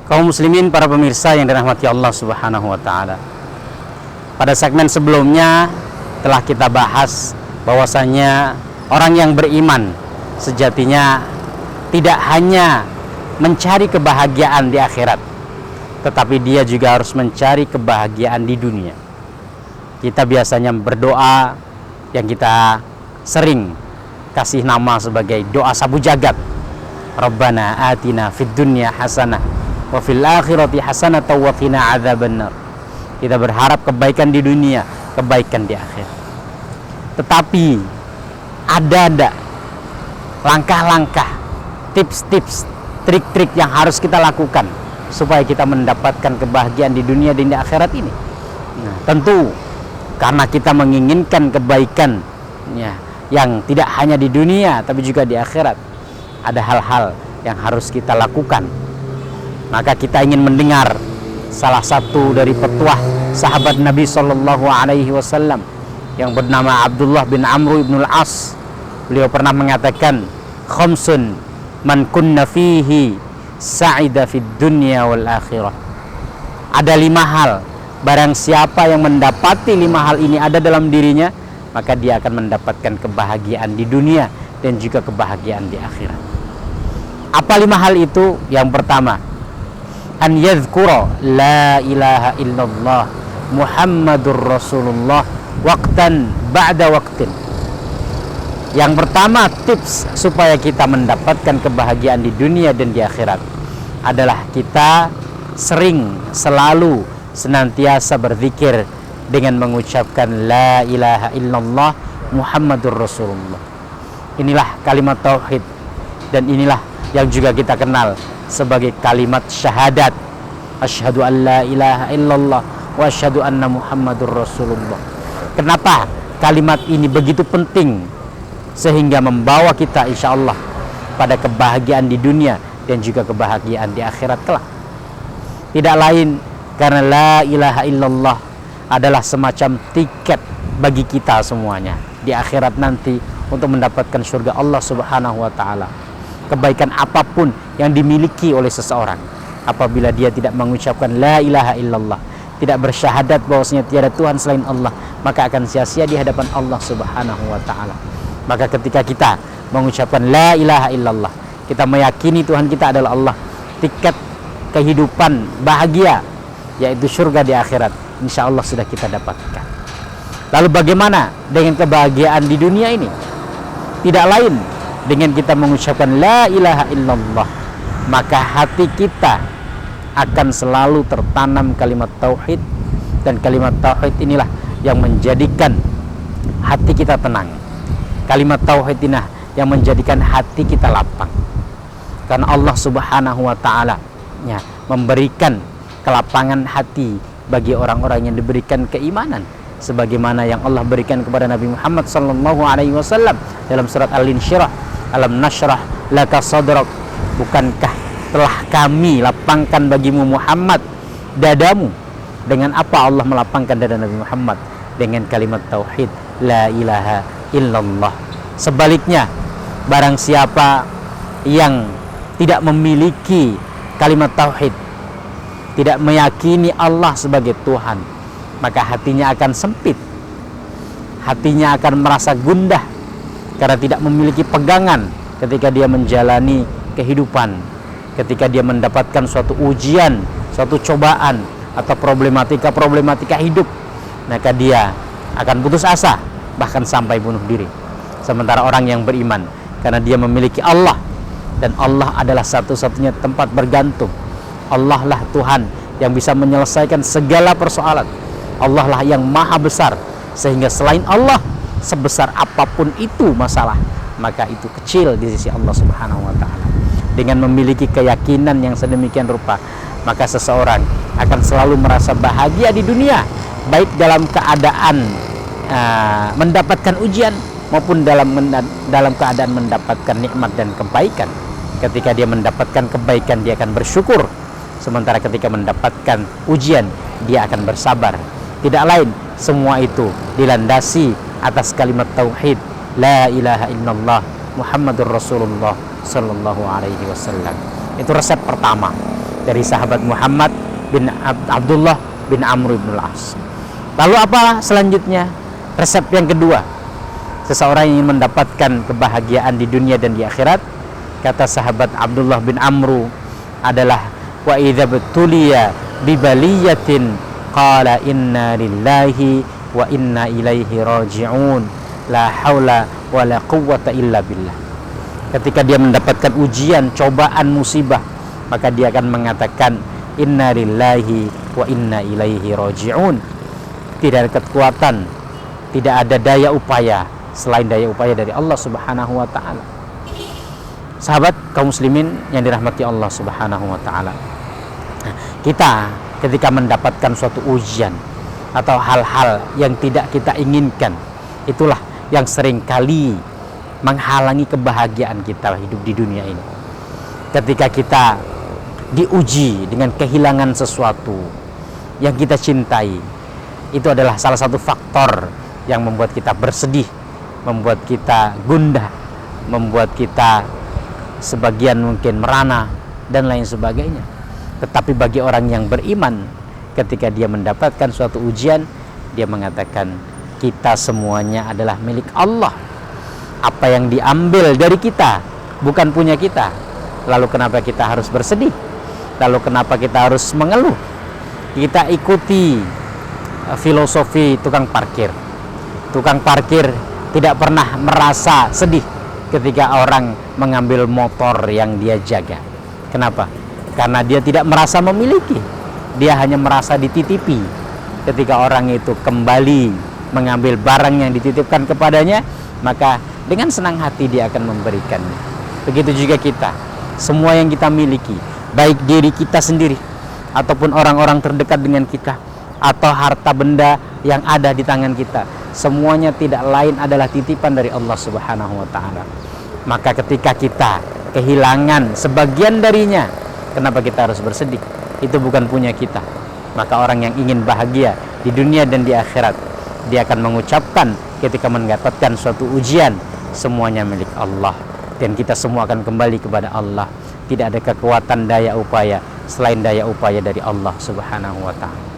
Kaum muslimin, para pemirsa yang dirahmati Allah Subhanahu wa taala. Pada segmen sebelumnya telah kita bahas bahwasanya orang yang beriman sejatinya tidak hanya mencari kebahagiaan di akhirat, tetapi dia juga harus mencari kebahagiaan di dunia. Kita biasanya berdoa yang kita sering kasih nama sebagai doa sabu jagat. Rabbana atina fid dunya hasanah wa fil akhirati hasanah wa qina adzabannar. Kita berharap kebaikan di dunia, kebaikan di akhirat. Tetapi ada langkah-langkah, tips-tips, trik-trik yang harus kita lakukan supaya kita mendapatkan kebahagiaan di dunia dan di akhirat ini. Nah, tentu karena kita menginginkan kebaikan ya, yang tidak hanya di dunia tapi juga di akhirat, ada hal-hal yang harus kita lakukan. Maka kita ingin mendengar salah satu dari petuah sahabat Nabi Shallallahu Alaihi Wasallam yang bernama Abdullah bin Amr ibn al-As. Beliau pernah mengatakan, khamsun man kunna fihi sa'ida fid dunya wal akhirah. Ada 5 hal, barang siapa yang mendapati 5 hal ini ada dalam dirinya, maka dia akan mendapatkan kebahagiaan di dunia dan juga kebahagiaan di akhirat. Apa 5 hal itu? Yang pertama, an yadhkura la ilaha illallah Muhammadur Rasulullah waqtan ba'da waqtin. Yang pertama, tips supaya kita mendapatkan kebahagiaan di dunia dan di akhirat adalah kita selalu senantiasa berzikir dengan mengucapkan la ilaha illallah Muhammadur Rasulullah. Inilah kalimat tauhid, dan inilah yang juga kita kenal sebagai kalimat syahadat. Asyhadu an la ilaha illallah wa asyhadu anna Muhammadur Rasulullah. Kenapa kalimat ini begitu penting sehingga membawa kita insya Allah pada kebahagiaan di dunia dan juga kebahagiaan di akhirat kelak? Tidak lain karena la ilaha illallah adalah semacam tiket bagi kita semuanya di akhirat nanti untuk mendapatkan surga Allah Subhanahu wa taala. Kebaikan apapun yang dimiliki oleh seseorang, apabila dia tidak mengucapkan la ilaha illallah, tidak bersyahadat bahwasanya tiada Tuhan selain Allah, maka akan sia-sia di hadapan Allah Subhanahu wa taala. Maka ketika kita mengucapkan la ilaha illallah, kita meyakini Tuhan kita adalah Allah, tiket kehidupan bahagia yaitu surga di akhirat insya Allah sudah kita dapatkan. Lalu bagaimana dengan kebahagiaan di dunia ini? Tidak lain dengan kita mengucapkan la ilaha illallah, maka hati kita akan selalu tertanam kalimat tauhid, dan kalimat tauhid inilah yang menjadikan hati kita tenang. Kalimat tauhid inilah yang menjadikan hati kita lapang, karena Allah Subhanahu wa taala ya, memberikan kelapangan hati bagi orang-orang yang diberikan keimanan, sebagaimana yang Allah berikan kepada Nabi Muhammad sallallahu alaihi wasallam dalam surat Al-Insyirah, alam nashrah laka sadrak, bukankah telah kami lapangkan bagimu Muhammad dadamu? Dengan apa Allah melapangkan dada Nabi Muhammad? Dengan kalimat tauhid la ilaha illallah. Sebaliknya, barang siapa yang tidak memiliki kalimat tauhid, tidak meyakini Allah sebagai Tuhan, maka hatinya akan sempit, hatinya akan merasa gundah karena tidak memiliki pegangan ketika dia menjalani kehidupan, ketika dia mendapatkan suatu ujian, suatu cobaan atau problematika hidup, maka dia akan putus asa, bahkan sampai bunuh diri. Sementara orang yang beriman, karena dia memiliki Allah, dan Allah adalah satu-satunya tempat bergantung. Allah lah Tuhan yang bisa menyelesaikan segala persoalan. Allah lah yang maha besar, sehingga selain Allah, sebesar apapun itu masalah, maka itu kecil di sisi Allah Subhanahu wa taala. Dengan memiliki keyakinan yang sedemikian rupa, maka seseorang akan selalu merasa bahagia di dunia, baik dalam keadaan mendapatkan ujian maupun dalam keadaan mendapatkan nikmat dan kebaikan. Ketika dia mendapatkan kebaikan, dia akan bersyukur, sementara ketika mendapatkan ujian, dia akan bersabar. Tidak lain, semua itu dilandasi atas kalimat tauhid la ilaha illallah Muhammadur Rasulullah sallallahu alaihi wasallam. Itu resep pertama. dari sahabat Muhammad bin Abdullah bin Amr bin Al-As. Lalu apa selanjutnya? Resep yang kedua, seseorang yang ingin mendapatkan kebahagiaan di dunia dan di akhirat, kata sahabat Abdullah bin Amru adalah wa idza betuliya bibaliyatin qala inna lillahi wa inna ilaihi raji'un la haula wa la quwwata illa billah. Ketika dia mendapatkan ujian, cobaan, musibah, maka dia akan mengatakan inna lillahi wa inna ilaihi raji'un. Tidak ada kekuatan, tidak ada daya upaya selain daya upaya dari Allah Subhanahu wa taala. Sahabat kaum muslimin yang dirahmati Allah Subhanahu wa taala. Kita ketika mendapatkan suatu ujian atau hal-hal yang tidak kita inginkan, itulah yang sering kali menghalangi kebahagiaan kita hidup di dunia ini. Ketika kita diuji dengan kehilangan sesuatu yang kita cintai, itu adalah salah satu faktor yang membuat kita bersedih, membuat kita gundah, membuat kita sebagian mungkin merana dan lain sebagainya. Tetapi bagi orang yang beriman, ketika dia mendapatkan suatu ujian, dia mengatakan kita semuanya adalah milik Allah. Apa yang diambil dari kita bukan punya kita. Lalu kenapa kita harus bersedih? Lalu kenapa kita harus mengeluh? Kita ikuti filosofi tukang parkir. Tukang parkir tidak pernah merasa sedih ketika orang mengambil motor yang dia jaga. Kenapa? Karena dia tidak merasa memiliki. Dia hanya merasa dititipi. Ketika orang itu kembali mengambil barang yang dititipkan kepadanya, maka dengan senang hati dia akan memberikannya. Begitu juga kita. Semua yang kita miliki, baik diri kita sendiri ataupun orang-orang terdekat dengan kita, atau harta benda yang ada di tangan kita, semuanya tidak lain adalah titipan dari Allah Subhanahu wa taala. Maka ketika kita kehilangan sebagian darinya, kenapa kita harus bersedih? Itu bukan punya kita. Maka orang yang ingin bahagia di dunia dan di akhirat, dia akan mengucapkan ketika mendapatkan suatu ujian, semuanya milik Allah dan kita semua akan kembali kepada Allah. Tidak ada kekuatan daya upaya selain daya upaya dari Allah Subhanahu wa taala.